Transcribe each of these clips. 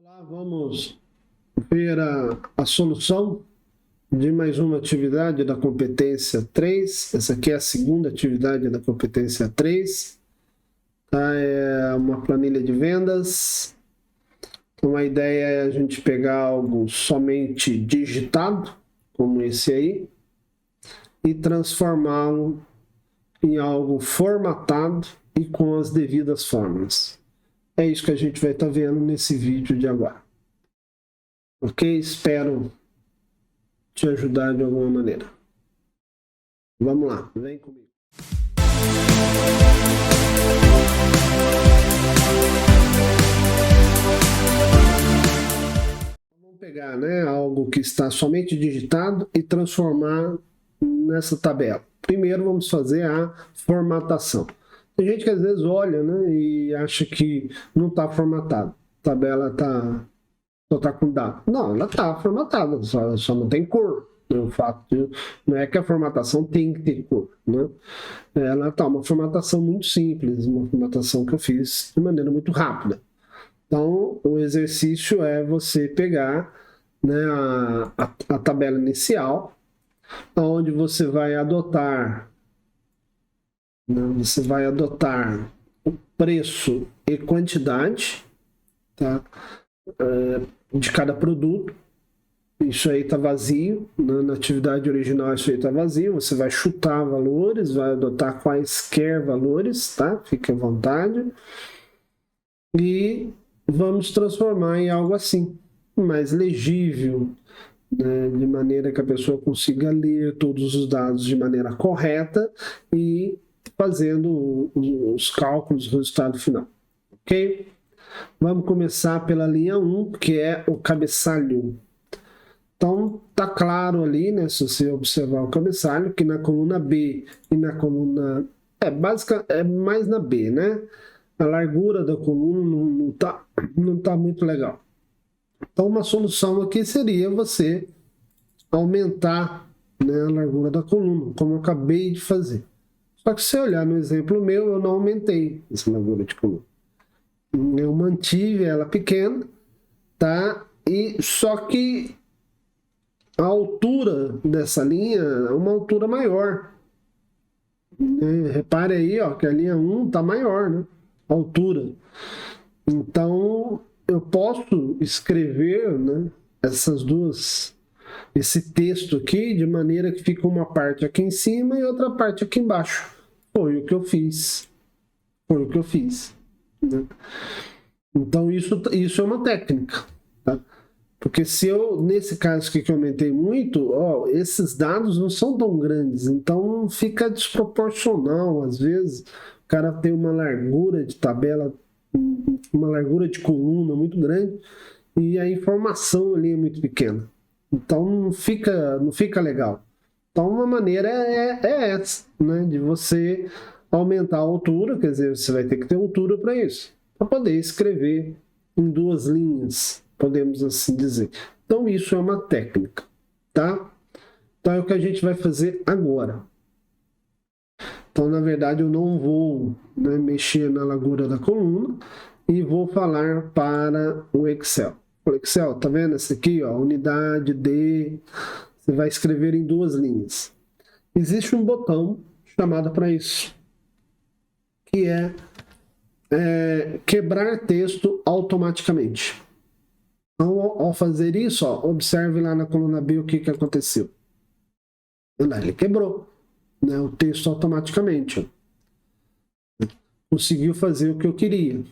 Lá vamos ver a solução de mais uma atividade da competência 3. Essa aqui é a segunda atividade da competência 3. Tá? É uma planilha de vendas. Então a ideia é a gente pegar algo somente digitado, como esse aí, e transformá-lo em algo formatado e com as devidas fórmulas. É isso que a gente vai estar vendo nesse vídeo de agora. Ok? Espero te ajudar de alguma maneira. Vamos lá, vem comigo. Vamos pegar, algo que está somente digitado e transformar nessa tabela. Primeiro vamos fazer a formatação. Tem gente que às vezes olha, e acha que não está formatado. A tabela só está com dado. Não, ela está formatada, só não tem cor. O fato não é que a formatação tem que ter cor. Ela está uma formatação muito simples, uma formatação que eu fiz de maneira muito rápida. Então, o exercício é você pegar a tabela inicial, onde você vai adotar o preço e quantidade, tá? De cada produto. Isso aí está vazio, na atividade original isso aí está vazio, você vai chutar valores, vai adotar quaisquer valores, tá? Fique à vontade. E vamos transformar em algo assim, mais legível, de maneira que a pessoa consiga ler todos os dados de maneira correta e fazendo os cálculos do resultado final, ok? Vamos começar pela linha 1, que é o cabeçalho. Então, tá claro ali, se você observar o cabeçalho, que na coluna B e na coluna... é mais na B, A largura da coluna não tá muito legal. Então, uma solução aqui seria você aumentar a largura da coluna, como eu acabei de fazer. Só que se você olhar no exemplo meu, eu não aumentei essa largura de coluna. Eu mantive ela pequena, tá? E só que a altura dessa linha é uma altura maior. Repare aí, que a linha 1 está maior, a altura. Então, eu posso escrever esse texto aqui de maneira que fica uma parte aqui em cima e outra parte aqui embaixo. Foi o que eu fiz. Então, isso é uma técnica, tá? Porque se eu, nesse caso aqui que eu aumentei muito, esses dados não são tão grandes, então fica desproporcional. Às vezes o cara tem uma largura de tabela, uma largura de coluna muito grande e a informação ali é muito pequena. Então não fica legal. Então uma maneira é essa, de você aumentar a altura, quer dizer, você vai ter que ter altura para isso, para poder escrever em duas linhas, podemos assim dizer. Então isso é uma técnica, tá? Então é o que a gente vai fazer agora. Então na verdade eu não vou mexer na largura da coluna e vou falar para o Excel. O Excel, tá vendo essa aqui, unidade D, você vai escrever em duas linhas. Existe um botão chamado para isso, que é quebrar texto automaticamente. Então, ao fazer isso, observe lá na coluna B o que aconteceu. Ele quebrou o texto automaticamente. Conseguiu fazer o que eu queria,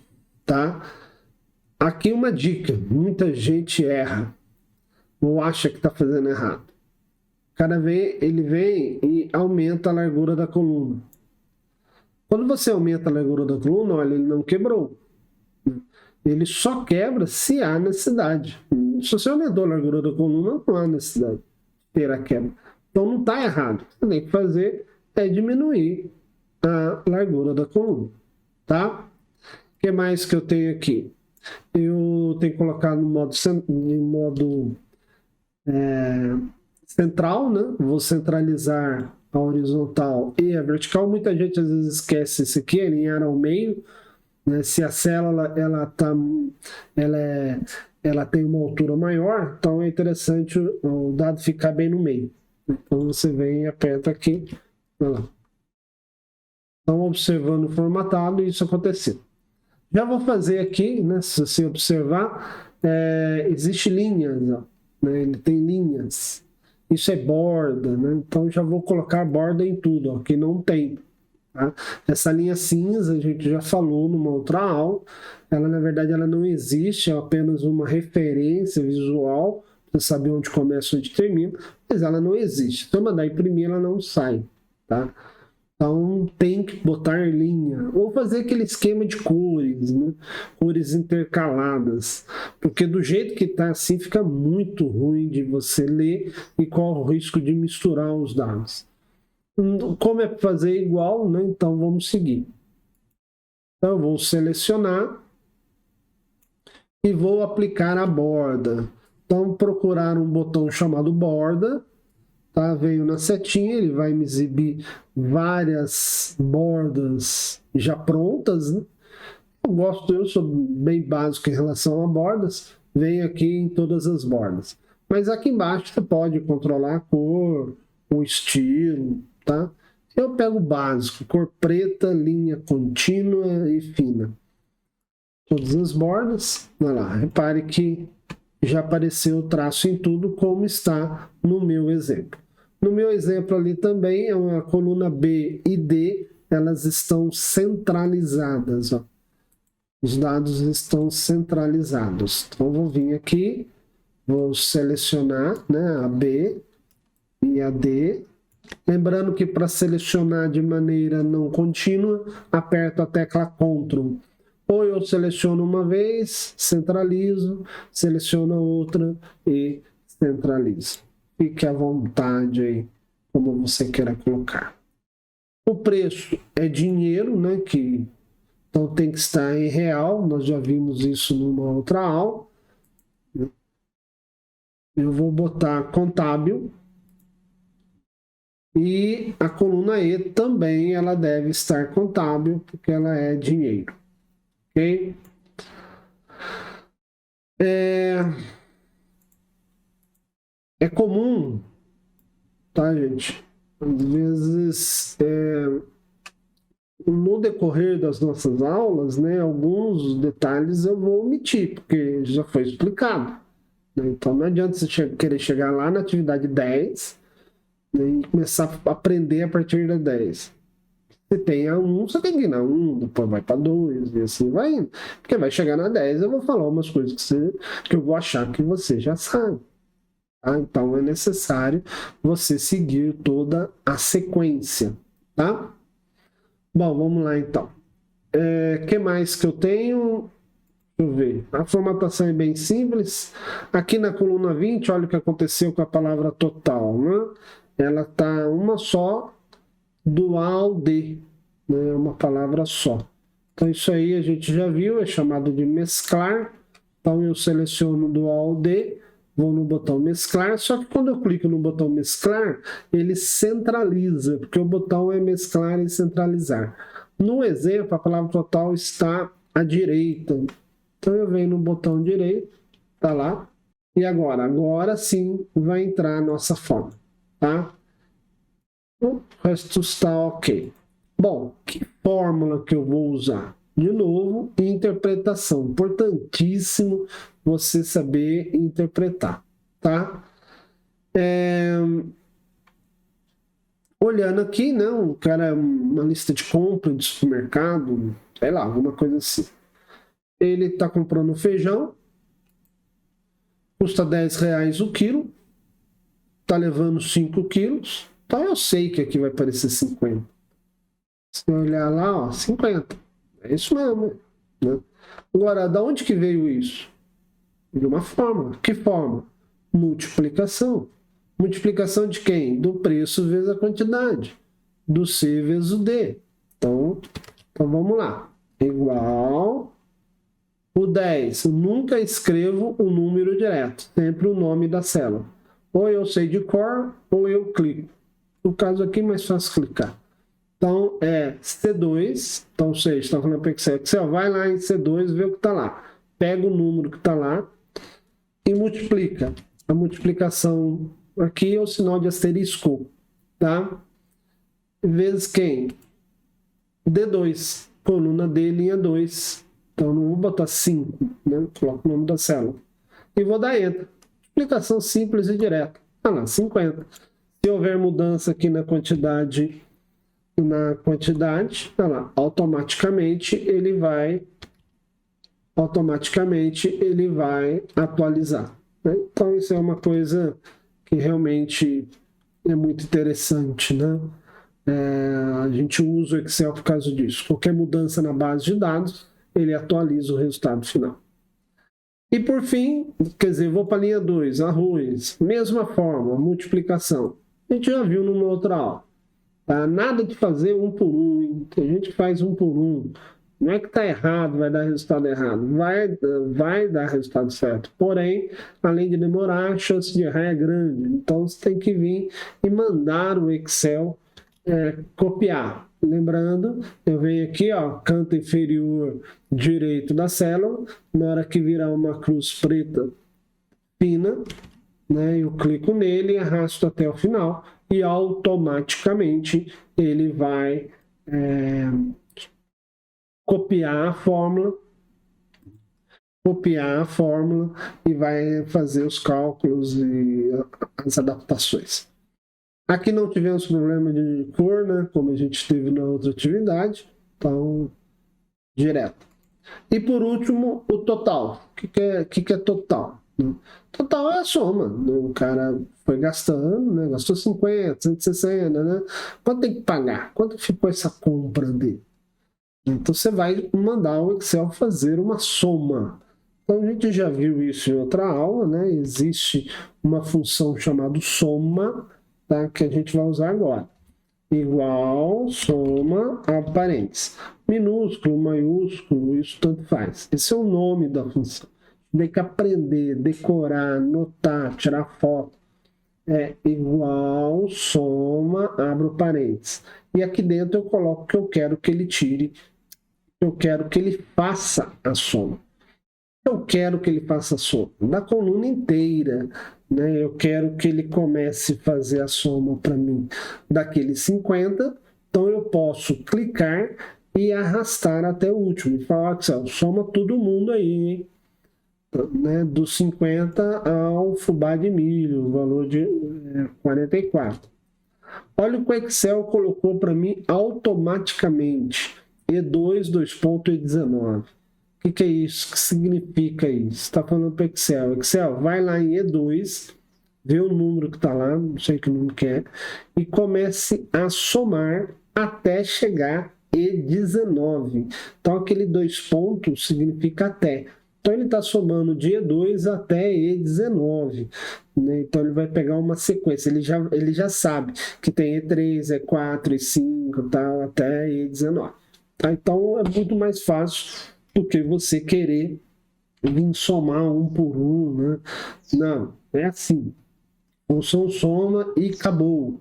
tá? Aqui uma dica, muita gente erra ou acha que está fazendo errado. O cara ele vem e aumenta a largura da coluna. Quando você aumenta a largura da coluna, olha, ele não quebrou. Ele só quebra se há necessidade. Se você aumentou a largura da coluna, não há necessidade de ter a quebra. Então não está errado. O que você tem que fazer é diminuir a largura da coluna, tá? O que mais que eu tenho aqui? Eu tenho que colocar no modo central, Vou centralizar a horizontal e a vertical. Muita gente às vezes esquece isso aqui, alinhar ao meio. né? Se a célula ela tem uma altura maior, então é interessante o dado ficar bem no meio. Então você vem e aperta aqui. Olha lá. Estão observando o formatado e isso aconteceu. Já vou fazer aqui, né? Se você observar, existe linhas, ó, né? Ele tem linhas. Isso é borda, né? Então já vou colocar borda em tudo, ó, que não tem. Tá? Essa linha cinza a gente já falou numa outra aula. Ela, na verdade, ela não existe, é apenas uma referência visual para saber onde começa e onde termina, mas ela não existe. Se eu mandar imprimir, ela não sai. Tá? Então tem que botar linha, ou fazer aquele esquema de cores, né? Cores intercaladas, porque do jeito que está assim fica muito ruim de você ler e corre o risco de misturar os dados. Como é para fazer igual, né? Então vamos seguir. Então eu vou selecionar e vou aplicar a borda. Então procurar um botão chamado borda. Tá? Veio na setinha, ele vai me exibir várias bordas já prontas, né? Eu sou bem básico em relação a bordas, venho aqui em todas as bordas. Mas aqui embaixo você pode controlar a cor, o estilo, tá? Eu pego o básico, cor preta, linha contínua e fina. Todas as bordas, olha lá, repare que já apareceu o traço em tudo como está no meu exemplo. No meu exemplo ali também, é uma coluna B e D, elas estão centralizadas. Ó. Os dados estão centralizados. Então, vou vir aqui, vou selecionar, né, a B e a D. Lembrando que para selecionar de maneira não contínua, aperto a tecla Ctrl. Ou eu seleciono uma vez, centralizo, seleciono outra e centralizo. Fique à vontade aí, como você queira colocar. O preço é dinheiro, né? Então tem que estar em real, nós já vimos isso numa outra aula. Eu vou botar contábil. E a coluna E também ela deve estar contábil, porque ela é dinheiro. Ok? É comum, tá, gente? Às vezes, no decorrer das nossas aulas, né, alguns detalhes eu vou omitir, porque já foi explicado. Né? Então, não adianta você querer chegar lá na atividade 10, né, e começar a aprender a partir da 10. Você tem a 1, você tem que ir na 1, depois vai para 2, e assim vai indo. Porque vai chegar na 10, eu vou falar umas coisas que eu vou achar que você já sabe. Tá? Então é necessário você seguir toda a sequência, tá? Bom, vamos lá então. Que mais que eu tenho? Deixa eu ver. A formatação é bem simples. Aqui na coluna 20, olha o que aconteceu com a palavra total, né? Ela está uma só, dual de, né? Uma palavra só. Então isso aí a gente já viu, é chamado de mesclar. Então eu seleciono dual de, vou no botão mesclar, só que quando eu clico no botão mesclar, ele centraliza, porque o botão é mesclar e centralizar. No exemplo, a palavra total está à direita. Então eu venho no botão direito, tá lá. E agora sim vai entrar a nossa forma, tá? O resto está ok. Bom, que fórmula que eu vou usar? De novo, interpretação. Importantíssimo você saber interpretar, tá? Olhando aqui, né? Um cara, uma lista de compra de supermercado, sei lá, alguma coisa assim. Ele está comprando feijão, custa R$10 o quilo, está levando 5 quilos, então eu sei que aqui vai parecer 50. Se eu olhar lá, ó, 50. É isso mesmo, né? Agora, da onde que veio isso? De uma fórmula. Que fórmula? Multiplicação. Multiplicação de quem? Do preço vezes a quantidade. Do C vezes o D. Então vamos lá. Igual o 10. Eu nunca escrevo o número direto. Sempre o nome da célula. Ou eu sei de cor, ou eu clico. No caso aqui, é mais fácil clicar. Então, é C2, então, ou seja, está falando para Excel. Excel, vai lá em C2 e vê o que está lá. Pega o número que está lá e multiplica. A multiplicação aqui é o sinal de asterisco, tá? Vezes quem? D2, coluna D, linha 2. Então, não vou botar 5, né? Coloco o nome da célula. E vou dar Enter. Explicação simples e direta. Ah lá, 50. Se houver mudança aqui na quantidade, tá lá, automaticamente ele vai atualizar, né? Então isso é uma coisa que realmente é muito interessante, né? A gente usa o Excel por causa disso. Qualquer mudança na base de dados, ele atualiza o resultado final. E por fim, quer dizer, vou para a linha 2, arroz, mesma forma, multiplicação. A gente já viu numa outra aula. Tá? Nada de fazer um por um, hein? Tem gente que faz um por um. Não é que está errado, vai dar resultado errado. Vai dar resultado certo. Porém, além de demorar, a chance de errar é grande. Então, você tem que vir e mandar o Excel copiar. Lembrando, eu venho aqui, ó, canto inferior direito da célula. Na hora que virar uma cruz preta fina, né, eu clico nele e arrasto até o final. E automaticamente ele vai copiar a fórmula e vai fazer os cálculos e as adaptações. Aqui não tivemos problema de cor, né, como a gente teve na outra atividade, então, direto. E por último, o total. O que é total? Total é a soma. O cara foi gastando, né? Gastou 50, 160, né? Quanto tem que pagar? Quanto ficou essa compra dele? Então você vai mandar o Excel fazer uma soma. Então a gente já viu isso em outra aula, né? Existe uma função chamada soma, tá? Que a gente vai usar agora. Igual, soma, abre parênteses. Minúsculo, maiúsculo, isso tanto faz. Esse é o nome da função. Tem que aprender, decorar, anotar, tirar foto. É igual, soma, abro parênteses. E aqui dentro eu coloco o que eu quero que ele tire, eu quero que ele faça a soma. Eu quero que ele faça a soma da coluna inteira, né? Eu quero que ele comece a fazer a soma para mim daqueles 50, então eu posso clicar e arrastar até o último. E falar, Axel, soma todo mundo aí, hein? Né? Dos 50 ao fubá de milho, o valor de 44. Olha o que o Excel colocou para mim automaticamente. E2, 2.19. O que é isso? O que significa isso? Está falando para o Excel. Excel, vai lá em E2, vê o número que está lá, não sei que número que é, e comece a somar até chegar E19. Então, aquele 2 pontos significa até. Então, ele está somando de E2 até E19. Né? Então, ele vai pegar uma sequência. Ele já sabe que tem E3, E4, E5, tal, até E19. Tá? Então, é muito mais fácil do que você querer vir somar um por um, né? Não, é assim. Função soma e acabou.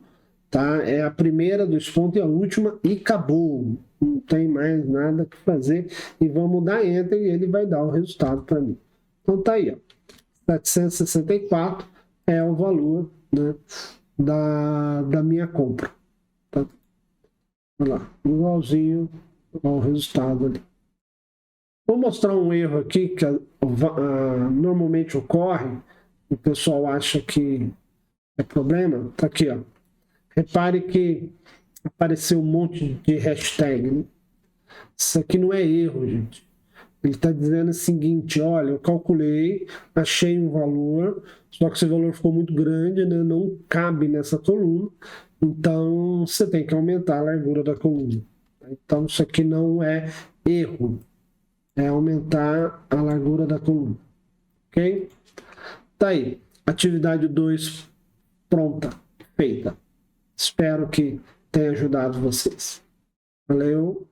Tá? É a primeira dos pontos e a última e acabou. Não tem mais nada que fazer. E vamos dar Enter e ele vai dar o resultado para mim. Então tá aí, ó. 764 é o valor, né, da minha compra. Tá? Olha lá, igualzinho ao resultado ali. Vou mostrar um erro aqui que normalmente ocorre, o pessoal acha que é problema. Tá aqui, ó. Repare que apareceu um monte de hashtag. Né? Isso aqui não é erro, gente. Ele está dizendo o seguinte, olha, eu calculei, achei um valor, só que esse valor ficou muito grande, né? Não cabe nessa coluna, então você tem que aumentar a largura da coluna. Então isso aqui não é erro, é aumentar a largura da coluna. Ok? Tá aí. Atividade 2 pronta, feita. Espero que tenha ajudado vocês. Valeu!